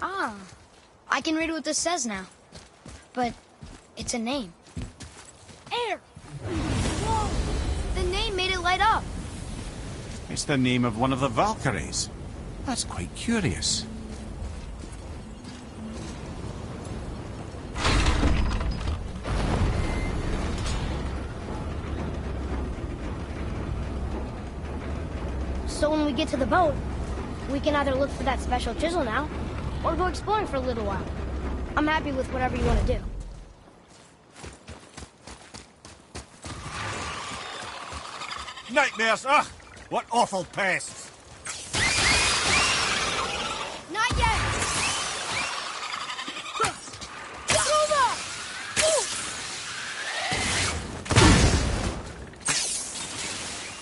Ah, I can read what this says now. But it's a name. Air! Whoa! The name made it light up. It's the name of one of the Valkyries. That's quite curious. So when we get to the boat, we can either look for that special chisel now, or go exploring for a little while. I'm happy with whatever you want to do. Nightmares! Ugh! What awful pests! Not yet!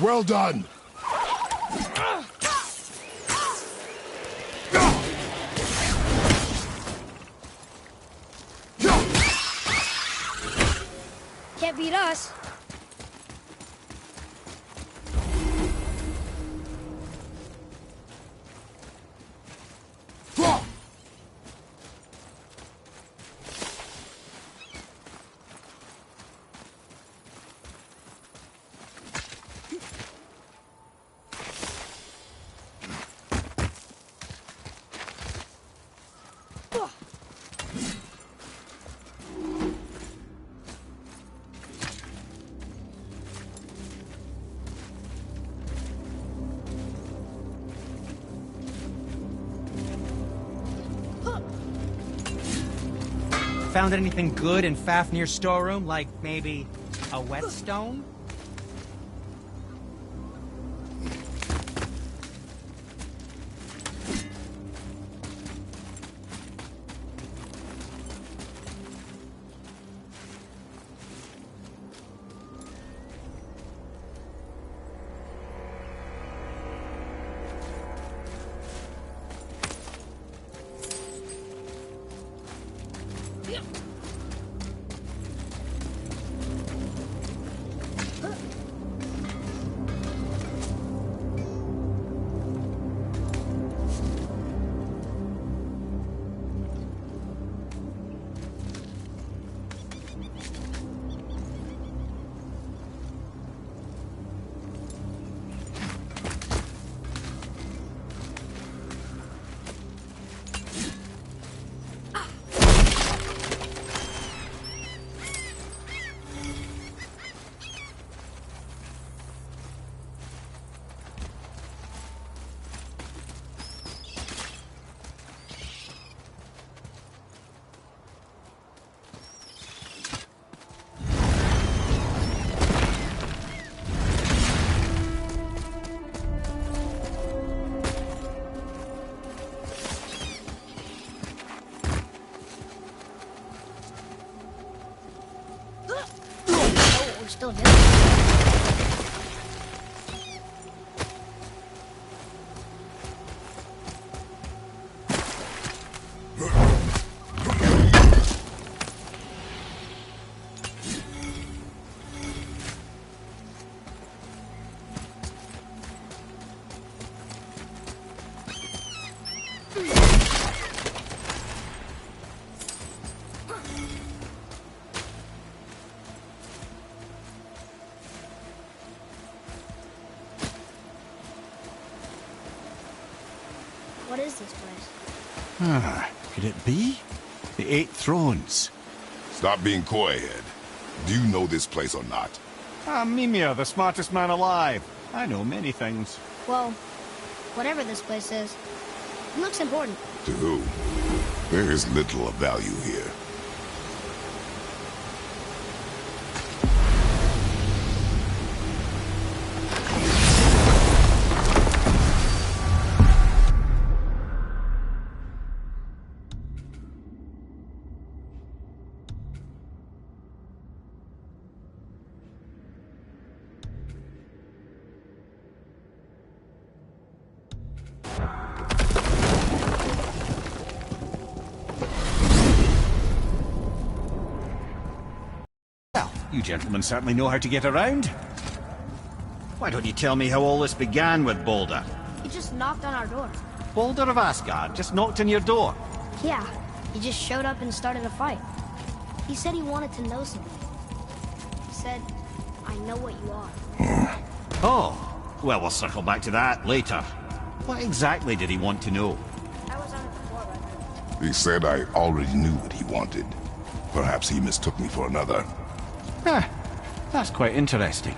Well done! Can't beat us. Found anything good in Fafnir's storeroom? Like maybe a whetstone? Still do. What is this place? Ah, could it be? The Eight Thrones. Stop being coy-head. Do you know this place or not? I'm Mimir, the smartest man alive. I know many things. Well, whatever this place is, it looks important. To who? There is little of value here. You gentlemen certainly know how to get around. Why don't you tell me how all this began with Balder? He just knocked on our door. Balder of Asgard just knocked on your door. Yeah, he just showed up and started a fight. He said he wanted to know something. He said, I know what you are. Oh, well, we'll circle back to that later. What exactly did he want to know? I was on it before, but... He said I already knew what he wanted. Perhaps he mistook me for another. That's quite interesting.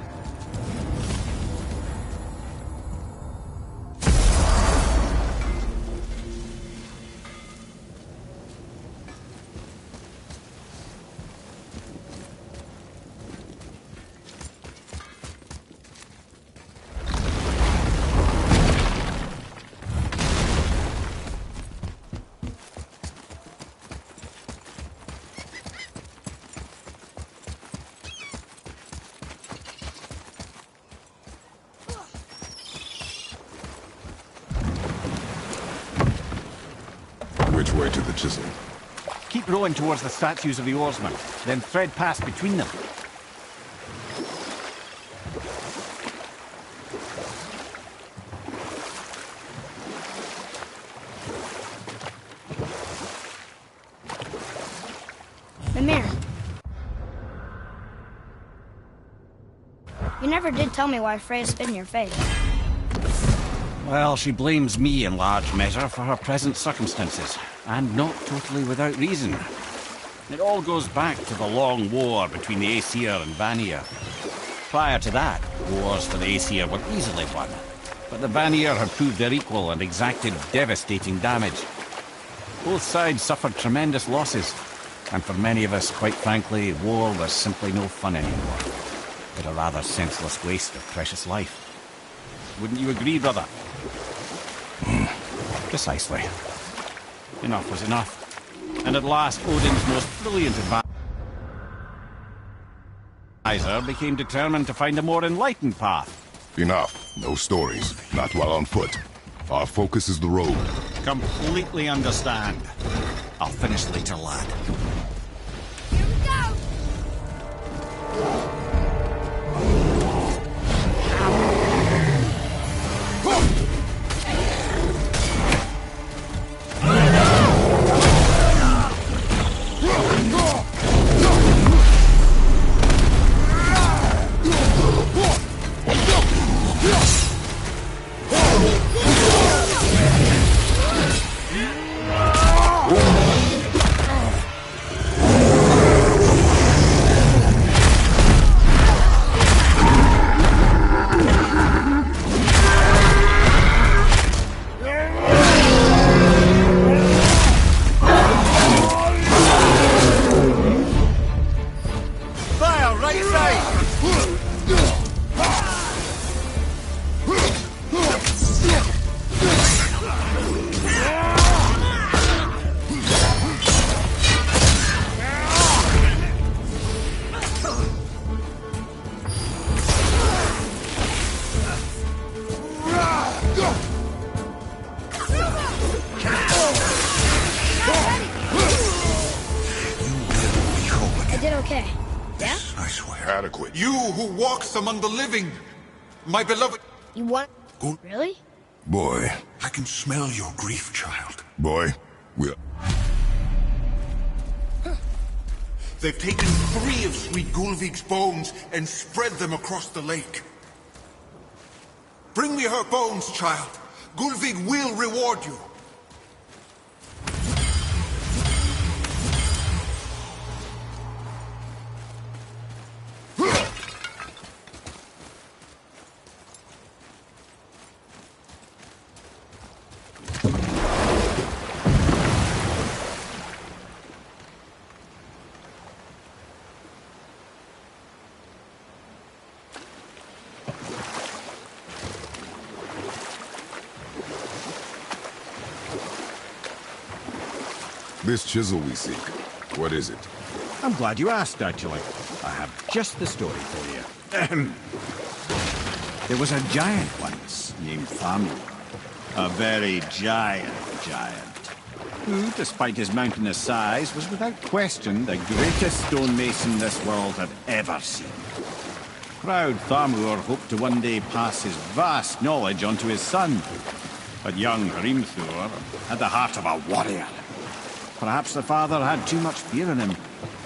Which way to the chisel? Keep rowing towards the statues of the oarsmen, then thread past between them. Mimir. You never did tell me why Freya spit in your face. Well, she blames me in large measure for her present circumstances, and not totally without reason. It all goes back to the long war between the Aesir and Vanir. Prior to that, wars for the Aesir were easily won, but the Vanir had proved their equal and exacted devastating damage. Both sides suffered tremendous losses, and for many of us, quite frankly, war was simply no fun anymore, but a rather senseless waste of precious life. Wouldn't you agree, brother? Precisely. Enough was enough. And at last, Odin's most brilliant advisor became determined to find a more enlightened path. Enough. No stories. Not while on foot. Our focus is the road. Completely understand. I'll finish later, lad. Here we go! Okay. Yeah? I swear. Adequate. You who walks among the living, my beloved... You want... Really? Boy. I can smell your grief, child. Boy, we're... They've taken 3 of sweet Gulvig's bones and spread them across the lake. Bring me her bones, child. Gulvig will reward you. This chisel we seek, what is it? I'm glad you asked, actually. I have just the story for you. There was a giant once, named Thamur. A very giant, who, despite his mountainous size, was without question the greatest stonemason this world had ever seen. Proud Thamur hoped to one day pass his vast knowledge on to his son. But young Hrimthur had the heart of a warrior. Perhaps the father had too much fear in him,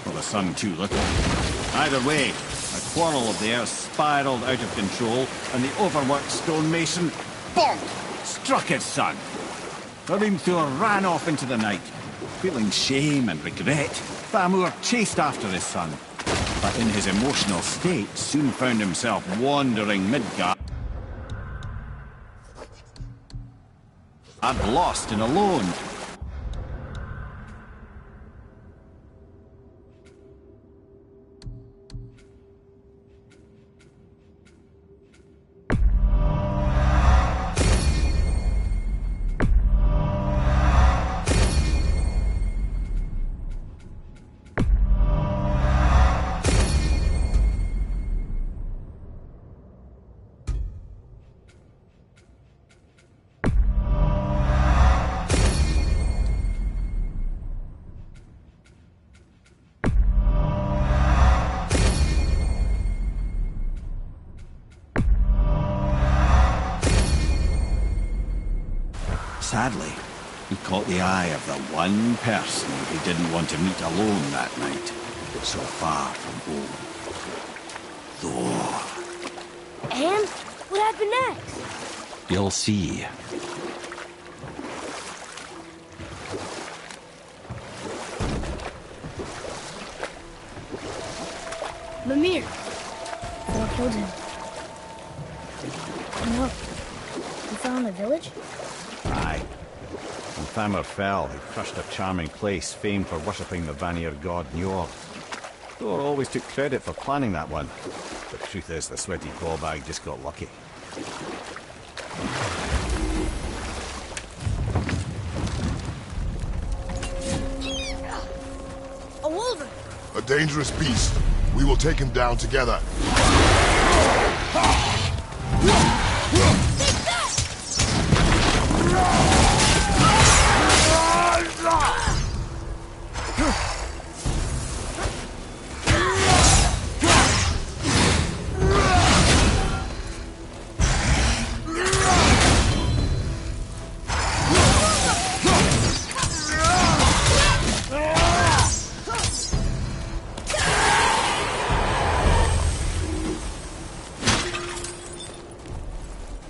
or the son too little. Either way, a quarrel of theirs spiraled out of control, and the overworked stonemason, bonk, struck his son. Hrimthur ran off into the night. Feeling shame and regret, Thamur chased after his son, but in his emotional state soon found himself wandering Midgard, lost and alone. Sadly, he caught the eye of the one person he didn't want to meet alone that night, so far from home. Thor. And what happened next? You'll see. Mimir. Thor killed him. And look, he fell in the village? Aye. When Thamur fell, he crushed a charming place famed for worshipping the Vanir god Njord. Thor always took credit for planning that one. But the truth is, the sweaty clawbag just got lucky. A wolverine! A dangerous beast. We will take him down together.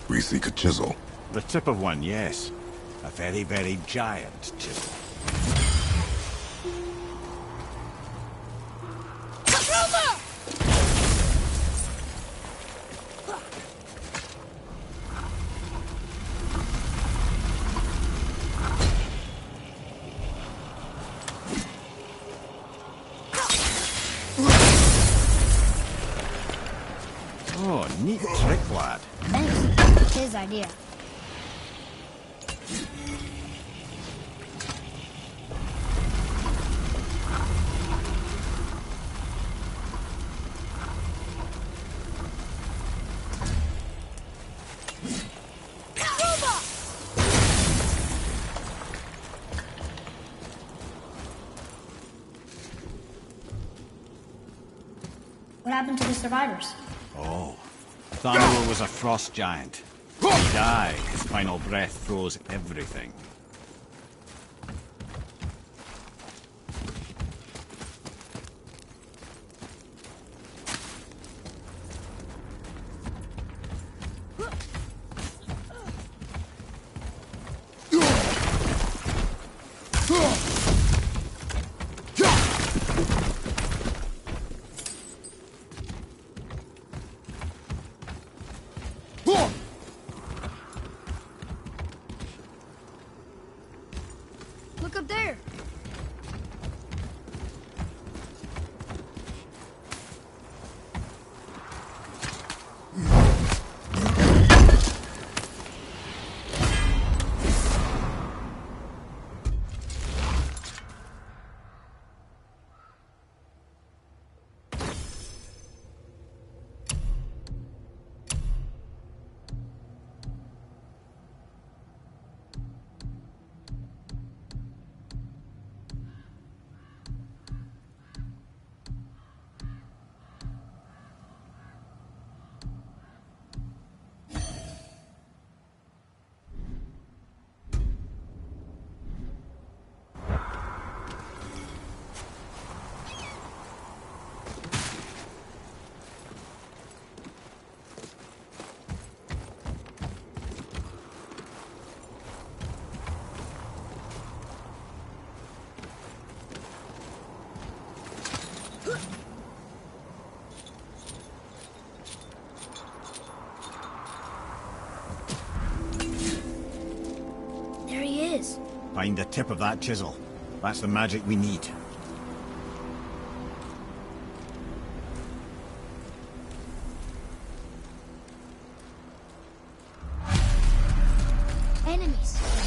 We seek a chisel. The tip of one, yes. A very, very giant chisel. Oh, neat trick, lad. Thanks. It's his idea. What happened to the survivors? Oh, Thamur was a frost giant. He died. His final breath froze everything. is. Find the tip of that chisel. That's the magic we need. Enemies.